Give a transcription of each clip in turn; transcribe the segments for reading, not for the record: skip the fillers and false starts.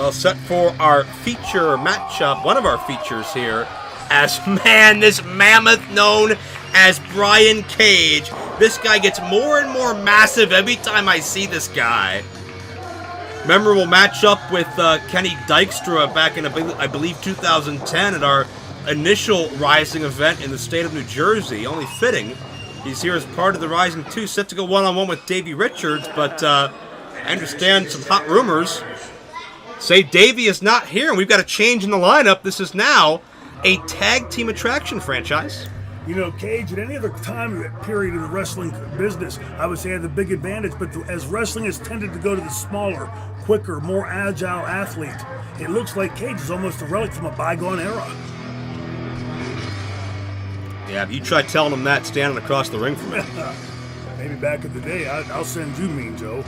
Well, set for our feature matchup, one of our features here, as, man, this mammoth known as Brian Cage. This guy gets more and more massive every time I see this guy. Memorable matchup with Kenny Dykstra back in, I believe, 2010 at our initial Rising event in the state of New Jersey. Only fitting. He's here as part of the Rising 2, set to go one-on-one with Davey Richards, but I understand some hot rumors say Davey is not here, and we've got a change in the lineup. This is now a tag team attraction franchise. You know, Cage, at any other time period in the wrestling business, I would say had the big advantage, but as wrestling has tended to go to the smaller, quicker, more agile athlete, it looks like Cage is almost a relic from a bygone era. Yeah, if you try telling him that standing across the ring from him. Maybe back in the day, I'll send you Mean Joe.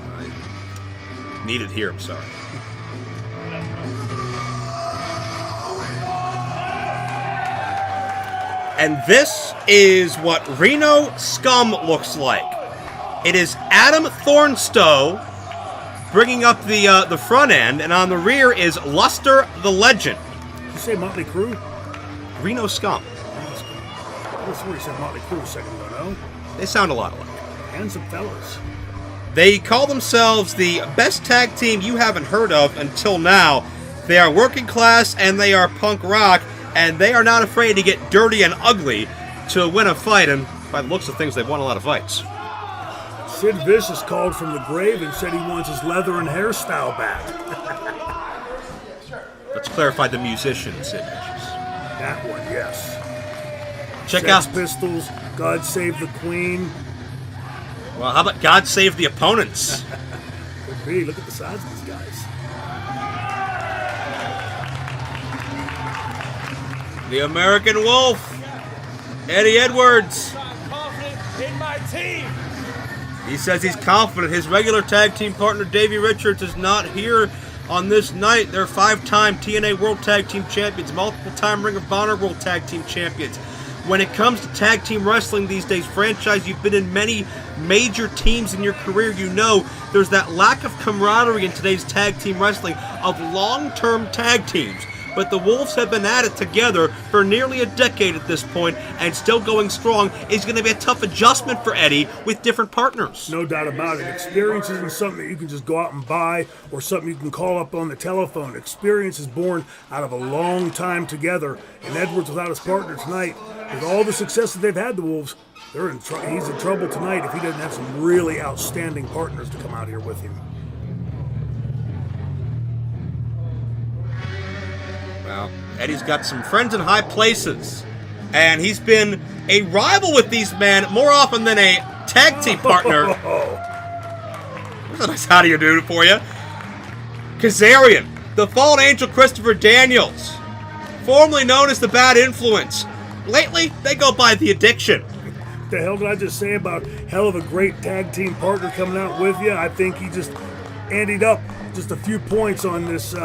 Need it here, I'm sorry. And this is what Reno Scum looks like. It is Adam Thornstowe bringing up the front end, and on the rear is Luster the Legend. Did you say Motley Crue? Reno Scum. I was where you said Motley Crue a second ago, no? They sound a lot alike. Handsome fellas. They call themselves the best tag team you haven't heard of until now. They are working class and they are punk rock, and they are not afraid to get dirty and ugly to win a fight, and by the looks of things, they've won a lot of fights. Sid Vicious called from the grave and said he wants his leather and hairstyle back. Let's clarify the musician, Sid Vicious. That one, yes. Check Sex out Pistols, God Save the Queen. Well, how about God Save the Opponents? Could be. Look at the size of these guys. The American Wolf, Eddie Edwards. I'm confident in my team. He says he's confident. His regular tag team partner, Davey Richards, is not here on this night. They're 5-time TNA World Tag Team Champions, multiple-time Ring of Honor World Tag Team Champions. When it comes to tag team wrestling these days, franchise, you've been in many major teams in your career. You know there's that lack of camaraderie in today's tag team wrestling of long-term tag teams. But the Wolves have been at it together for nearly a decade at this point, and still going strong. Is going to be a tough adjustment for Eddie with different partners. No doubt about it. Experience isn't something that you can just go out and buy or something you can call up on the telephone. Experience is born out of a long time together, and Edwards, without his partner tonight, with all the success that they've had, the Wolves, he's in trouble tonight if he doesn't have some really outstanding partners to come out here with him. Well, Eddie's got some friends in high places, and he's been a rival with these men more often than a tag team partner. That's a nice how do you do for you. Kazarian, the fallen angel Christopher Daniels, formerly known as the Bad Influence. Lately, they go by the Addiction. What the hell did I just say about hell of a great tag team partner coming out with you? I think he just anteed up just a few points on this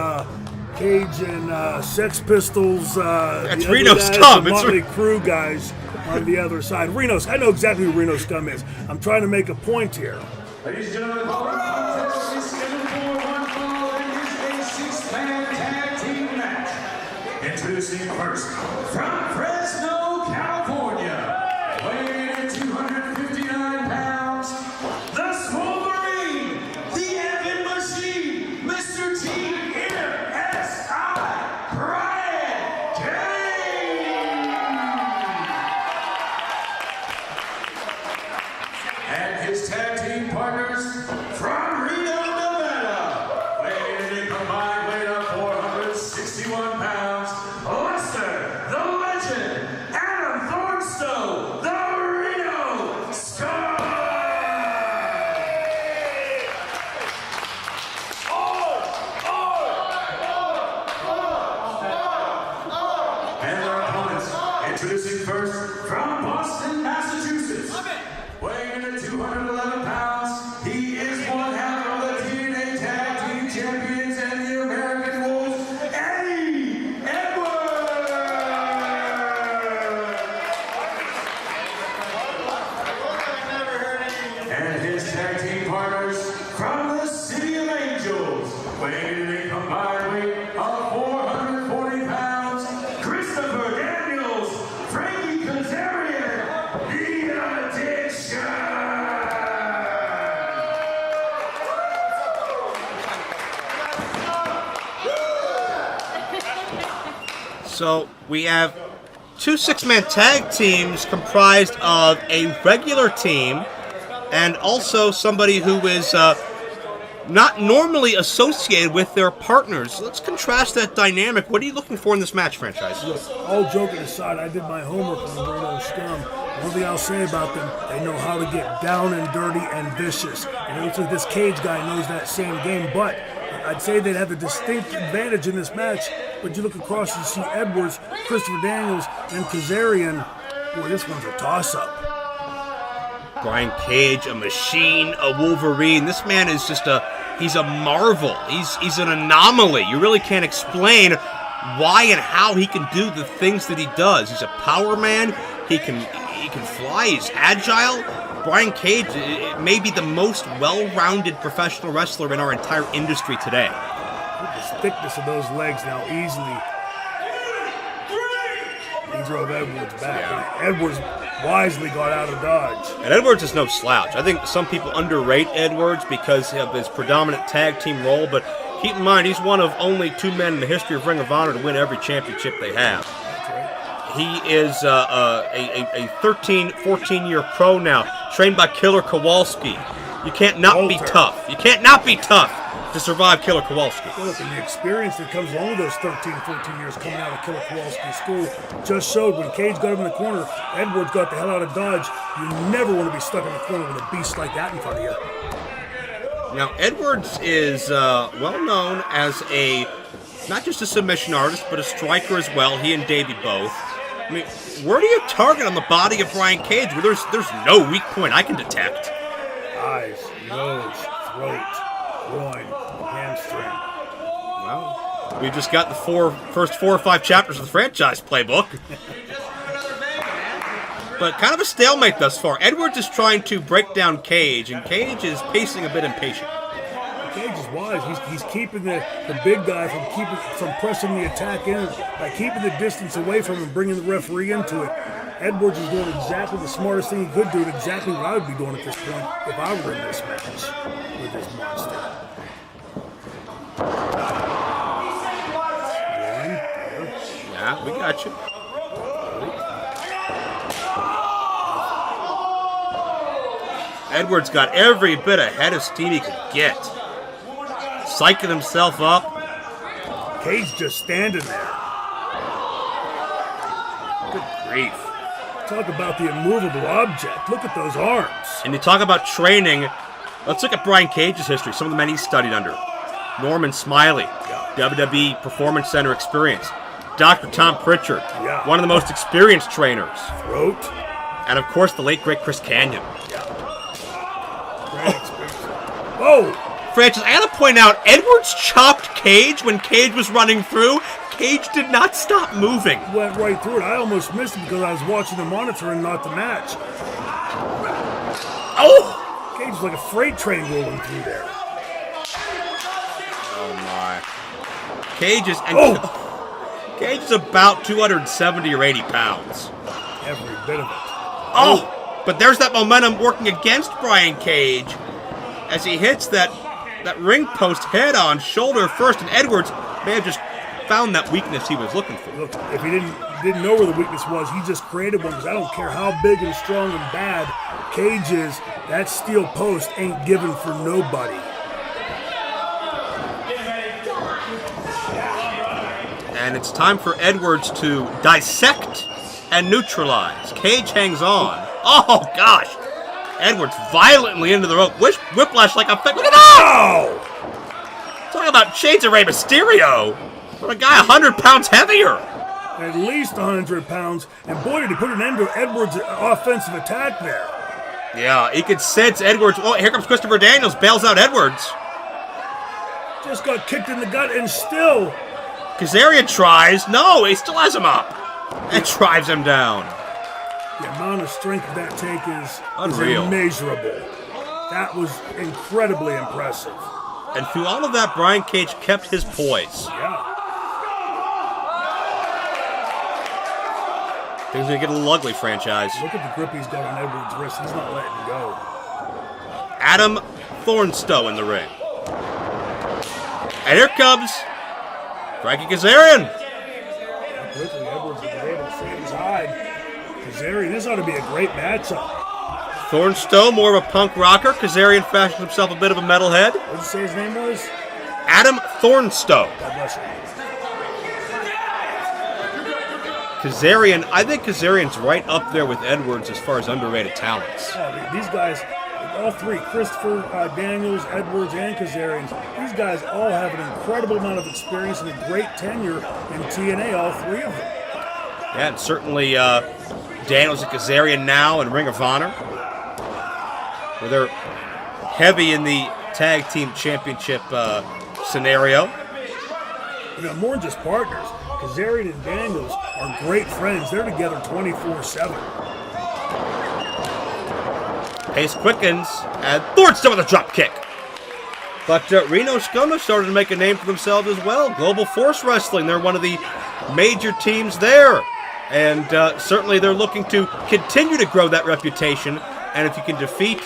Cage and Sex Pistols. That's Reno Scum. The Motley Crue guys on the other side. I know exactly who Reno Scum is. I'm trying to make a point here. Ladies and gentlemen, the contest is scheduled for one fall and is a six-man tag team match. Introducing first, from Fresno, California, weighing in at 259 pounds, the Swolverine, the Evan Machine, Mr. T. Brian Cage! And his tag team partners from Reno, Nevada, weighing in a combined weight of 461 pounds, Lester the Legend! So we have two 6-man tag teams comprised of a regular team and also somebody who is not normally associated with their partners. Let's contrast that dynamic. What are you looking for in this match, franchise? Look, all joking aside, I did my homework on the Reno Scum. One thing I'll say about them, they know how to get down and dirty and vicious. And it looks like this Cage guy knows that same game, but I'd say they'd have a distinct advantage in this match. But you look across and see Edwards, Christopher Daniels, and Kazarian. Boy, this one's a toss-up. Brian Cage, a machine, a Wolverine. This man is just he's a marvel. He's an anomaly. You really can't explain why and how he can do the things that he does. He's a power man. He can fly. He's agile. Brian Cage may be the most well-rounded professional wrestler in our entire industry today. Look at the thickness of those legs now, easily. He drove Edwards back. Yeah. Edwards wisely got out of dodge. And Edwards is no slouch. I think some people underrate Edwards because of his predominant tag team role, but keep in mind, he's one of only 2 men in the history of Ring of Honor to win every championship they have. That's right. He is a 13, 14-year pro now, trained by Killer Kowalski. You can't not be tough. You can't not be tough to survive Killer Kowalski. Well, look, and the experience that comes along with those 13, 14 years coming out of Killer Kowalski school just showed when Cage got him in the corner, Edwards got the hell out of dodge. You never want to be stuck in the corner with a beast like that in front of you. Now, Edwards is well known as not just a submission artist, but a striker as well. He and Davey both. I mean, where do you target on the body of Brian Cage where there's no weak point I can detect? Eyes, nose, throat, groin, hamstring. Well, we just got the first 4 or 5 chapters of the franchise playbook. But kind of a stalemate thus far. Edwards is trying to break down Cage, and Cage is pacing a bit impatient. Cage is wise. He's keeping the big guy from pressing the attack in by keeping the distance away from him, bringing the referee into it. Edwards is doing exactly the smartest thing he could do, exactly what I would be doing at this point if I were in this match with this monster. Yeah, we got you. Edwards got every bit of head of steam he could get. Psyching himself up. Cage just standing there. Good grief. Talk about the immovable object. Look at those arms. And you talk about training. Let's look at Brian Cage's history. Some of the men he's studied under. Norman Smiley, WWE Performance Center experience. Dr. Tom Pritchard, one of the most experienced trainers. Throat. And of course, the late great Chris Kanyon. Great experience. Oh! Francis, I gotta point out, Edwards chopped Cage when Cage was running through. Cage did not stop moving. Went right through it. I almost missed it because I was watching the monitor and not the match. Oh! Cage is like a freight train rolling through there. Oh my. Cage is about 270 or 80 pounds. Every bit of it. Oh! But there's that momentum working against Brian Cage as he hits that ring post head on, shoulder first, and Edwards may have just found that weakness he was looking for. Look, if he didn't know where the weakness was, he just created one, because I don't care how big and strong and bad Cage is, that steel post ain't given for nobody. And it's time for Edwards to dissect and neutralize. Cage hangs on. Oh, gosh. Edwards violently into the rope. Whiplash like a fit. Look at that! Oh! Talking about shades of Rey Mysterio. For a guy 100 pounds heavier. At least 100 pounds. And boy, did he put an end to Edwards' offensive attack there. Yeah, he could sense Edwards. Oh, here comes Christopher Daniels. Bails out Edwards. Just got kicked in the gut and still. Kazarian tries. No, he still has him up. And drives him down. The amount of strength that take is Unreal. Immeasurable. That was incredibly impressive. And through all of that, Brian Cage kept his poise. Yeah. Things are going to get a little ugly, franchise. Look at the grip he's got on Edwards' wrist. He's not letting go. Adam Thornstowe in the ring. And here comes Frankie Kazarian. inside. Kazarian, this ought to be a great matchup. Thornstowe, more of a punk rocker. Kazarian fashioned himself a bit of a metalhead. What did you say his name was? Adam Thornstowe. God bless you. Kazarian, I think Kazarian's right up there with Edwards as far as underrated talents. These guys, all three, Christopher, Daniels, Edwards, and Kazarian, these guys all have an incredible amount of experience and a great tenure in TNA, all three of them. Yeah, and certainly Daniels and Kazarian now in Ring of Honor, where they're heavy in the tag team championship scenario. You know, more than just partners. Kazarian and Daniels are great friends. They're together 24/7. Pace quickens, and Thornstowe with a drop kick. But Reno Scum has started to make a name for themselves as well. Global Force Wrestling, they're one of the major teams there. And certainly they're looking to continue to grow that reputation. And if you can defeat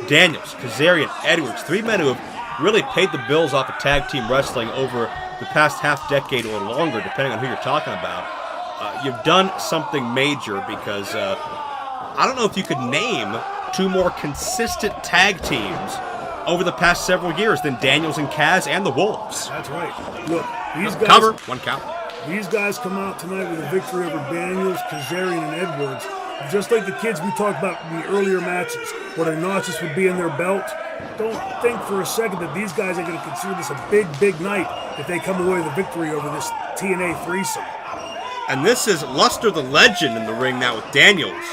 Daniels, Kazarian, Edwards, three men who have really paid the bills off of tag team wrestling over the past half decade or longer, depending on who you're talking about, you've done something major because I don't know if you could name two more consistent tag teams over the past several years than Daniels and Kaz and the Wolves. That's right. Look, these guys... Cover, one count. These guys come out tonight with a victory over Daniels, Kazarian, and Edwards. Just like the kids we talked about in the earlier matches, what a notch this would be in their belt. Don't think for a second that these guys are going to consider this a big, big night if they come away with a victory over this TNA threesome. And this is Luster the Legend in the ring now with Daniels.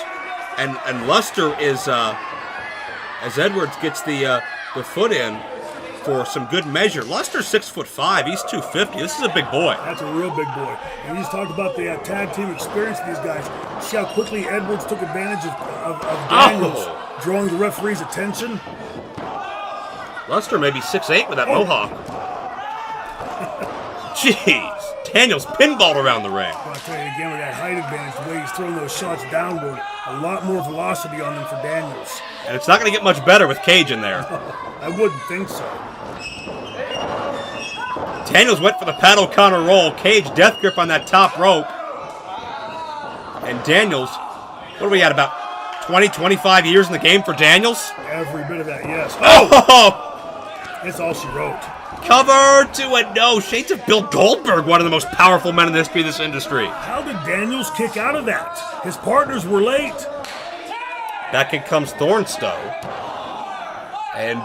And Luster is, as Edwards gets the foot in for some good measure. Luster's 6'5", he's 250. This is a big boy. That's a real big boy. And you just talked about the tag team experience of these guys. See how quickly Edwards took advantage of Daniels, drawing the referee's attention. Luster may be 6'8" with that mohawk. Jeez. Daniels pinballed around the ring. I'll tell you again, with that height advantage, the way he's throwing those shots downward, a lot more velocity on them for Daniels. And it's not going to get much better with Cage in there. I wouldn't think so. Daniels went for the Pat O'Connor roll. Cage death grip on that top rope. And Daniels, what are we at, about 20, 25 years in the game for Daniels? Every bit of that, yes. Oh! That's all she wrote. Cover to a no. Shades of Bill Goldberg, one of the most powerful men in the history of this industry. How did Daniels kick out of that? His partners were late. Back in comes Thornstowe. And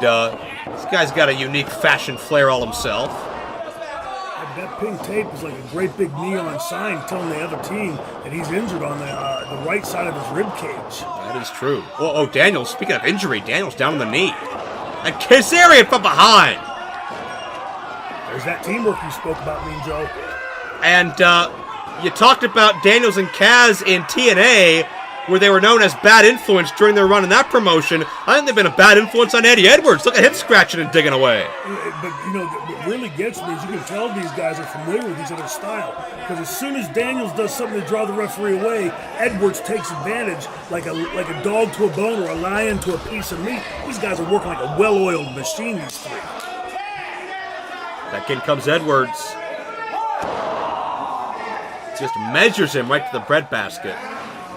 this guy's got a unique fashion flair all himself. That pink tape is like a great big neon sign telling the other team that he's injured on the right side of his rib cage. That is true. Oh, Daniels, speaking of injury, Daniels down on the knee. And Kazarian from behind. There's that teamwork you spoke about, Mean Joe. And you talked about Daniels and Kaz in TNA, where they were known as bad influence during their run in that promotion. I think they've been a bad influence on Eddie Edwards. Look at him scratching and digging away. But, you know, what really gets me is you can tell these guys are familiar with each other's style. Because as soon as Daniels does something to draw the referee away, Edwards takes advantage like a dog to a bone or a lion to a piece of meat. These guys are working like a well-oiled machine, these three. Back in comes Edwards. Just measures him right to the breadbasket.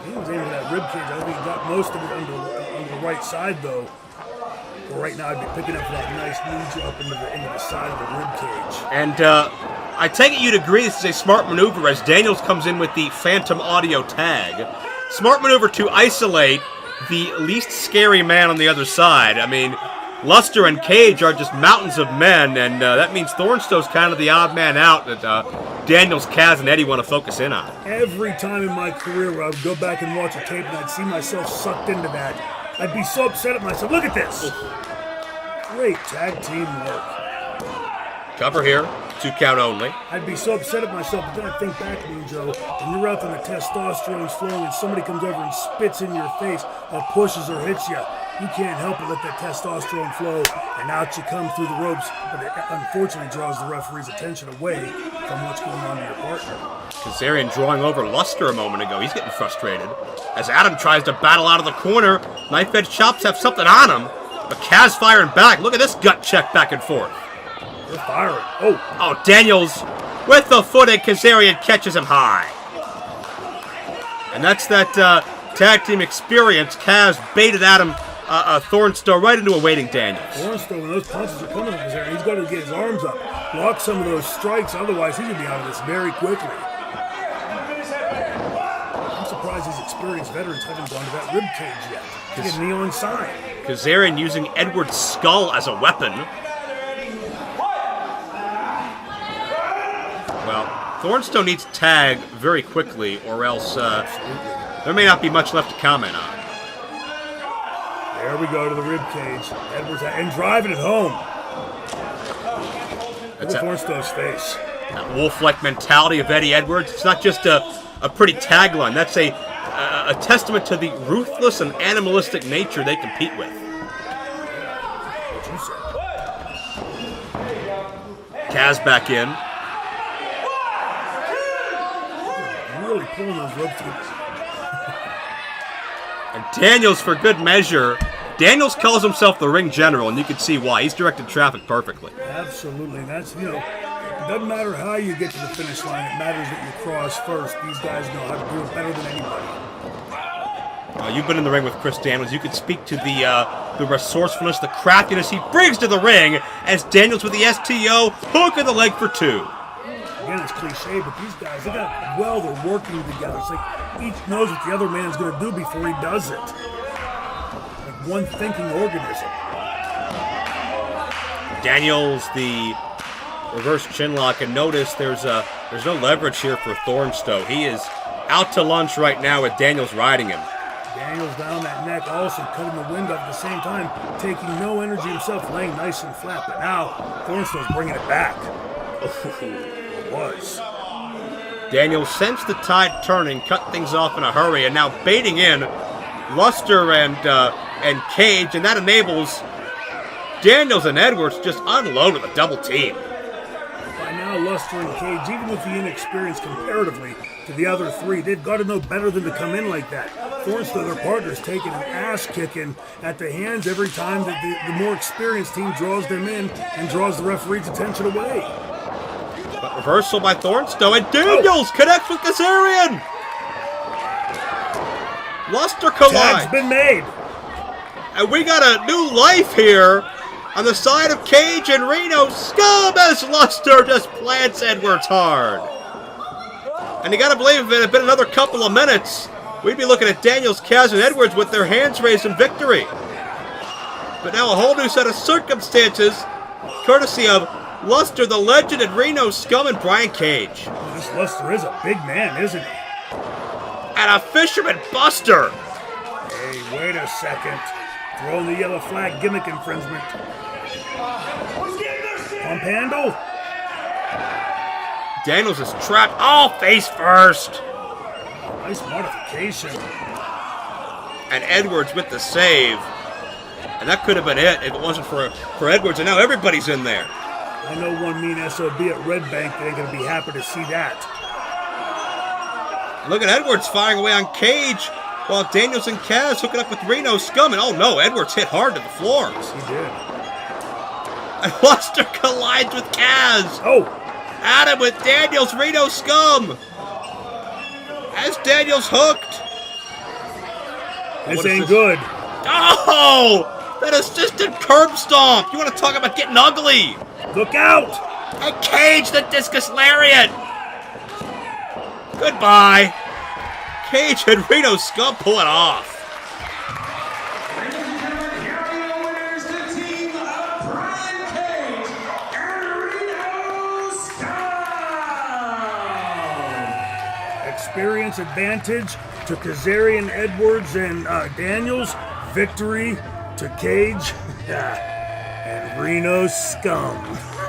He was aiming at that rib cage. I think he got most of it under the right side, though. But right now, I'd be picking up that nice knee drop into the side of the rib cage. And I take it you'd agree this is a smart maneuver as Daniels comes in with the Phantom Audio tag. Smart maneuver to isolate the least scary man on the other side. I mean, Luster and Cage are just mountains of men, and that means Thornstowe's kind of the odd man out that Daniels, Kaz, and Eddie want to focus in on. Every time in my career where I would go back and watch a tape and I'd see myself sucked into that, I'd be so upset at myself. Look at this! Great tag team work. Cover here, 2 count only. I'd be so upset at myself, but then I think back to me, Joe, when you're out and the testosterone's flowing and somebody comes over and spits in your face or pushes or hits you, you can't help but let that testosterone flow, and out you come through the ropes, but it unfortunately draws the referee's attention away from what's going on to your partner. Kazarian drawing over Luster a moment ago. He's getting frustrated. As Adam tries to battle out of the corner, knife-edge chops have something on him, but Kaz firing back. Look at this gut check back and forth. They're firing. Oh, Daniels with the foot, and Kazarian catches him high. And that's that tag team experience. Kaz baited Adam Thornstowe right into a waiting Daniels. Thornstowe, when those punches are coming from there, he's got to get his arms up, block some of those strikes, otherwise he's going to be out of this very quickly. I'm surprised these experienced veterans haven't gone to that rib cage yet. To get a neon sign. Kazarian using Edwards' skull as a weapon. Well, Thornstowe needs to tag very quickly, or else there may not be much left to comment on. There we go to the rib cage. Edwards and driving it home. Look at Thornstowe's face. That wolf-like mentality of Eddie Edwards. It's not just a pretty tagline. That's a testament to the ruthless and animalistic nature they compete with. What you said. Kaz back in. Really pulling those ropes through. And Daniels, for good measure, Daniels calls himself the ring general, and you can see why. He's directed traffic perfectly. Absolutely. That's, it doesn't matter how you get to the finish line. It matters that you cross first. These guys know how to do it better than anybody. You've been in the ring with Chris Daniels. You can speak to the resourcefulness, the craftiness he brings to the ring as Daniels with the STO, hook of the leg for 2. Again, it's cliche, but these guys, they're working together. It's like each knows what the other man's going to do before he does it. Like one thinking organism. Daniels, the reverse chinlock, and notice there's no leverage here for Thornstowe. He is out to lunch right now with Daniels riding him. Daniels down that neck, also cutting the wind up at the same time, taking no energy himself, laying nice and flat. But now, Thornstowe's bringing it back. It was. Daniels sensed the tide turning, cut things off in a hurry, and now baiting in Luster and Cage, and that enables Daniels and Edwards just unload with a double team. By now, Luster and Cage, even with the inexperience comparatively to the other three, they've got to know better than to come in like that. Thornstowe, their partner's taking an ass-kicking at the hands every time that the more experienced team draws them in and draws the referee's attention away. But reversal by Thornstowe, and Daniels connects with Kazarian! Luster collides. Tag's been made. And we got a new life here on the side of Cage and Reno Scum as Luster just plants Edwards hard. And you got to believe if it had been another couple of minutes, we'd be looking at Daniels, Kaz, and Edwards with their hands raised in victory. But now a whole new set of circumstances, courtesy of Luster, the legend, and Reno Scum, and Brian Cage. This Luster is a big man, isn't he? And a fisherman buster. Hey, wait a second. Throwing the yellow flag, gimmick infringement. Pump handle. Daniels is trapped. Oh, face first. Nice modification. And Edwards with the save. And that could have been it if it wasn't for Edwards. And now everybody's in there. I know one mean SOB at Red Bank that ain't going to be happy to see that. Look at Edwards firing away on Cage while Daniels and Kaz hooking up with Reno Scum. And oh no, Edwards hit hard to the floor. Yes, he did. And Luster collides with Kaz. Oh! Adam with Daniels, Reno Scum. As Daniels hooked. This ain't good. Oh! That assisted curb stomp. You want to talk about getting ugly? Look out! And Cage the discus lariat. Goodbye. Cage and Reno Scum pull it off. Ladies and gentlemen, here are your winners, the team of Brian Cage and Reno Scum. Experience advantage to Kazarian, Edwards, and Daniels. Victory to Cage and Reno Scum.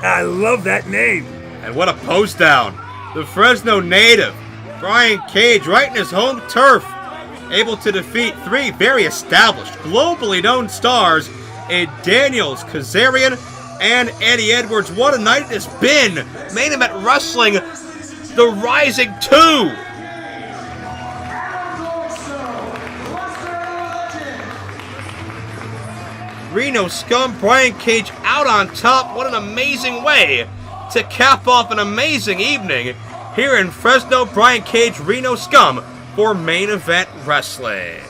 I love that name. And what a post down. The Fresno native, Brian Cage, right in his home turf, able to defeat 3 very established, globally known stars in Daniels, Kazarian, and Eddie Edwards. What a night it has been. Main Event Wrestling, The Rising 2. Reno Scum, Brian Cage out on top. What an amazing way to cap off an amazing evening here in Fresno. Brian Cage, Reno Scum for Main Event Wrestling.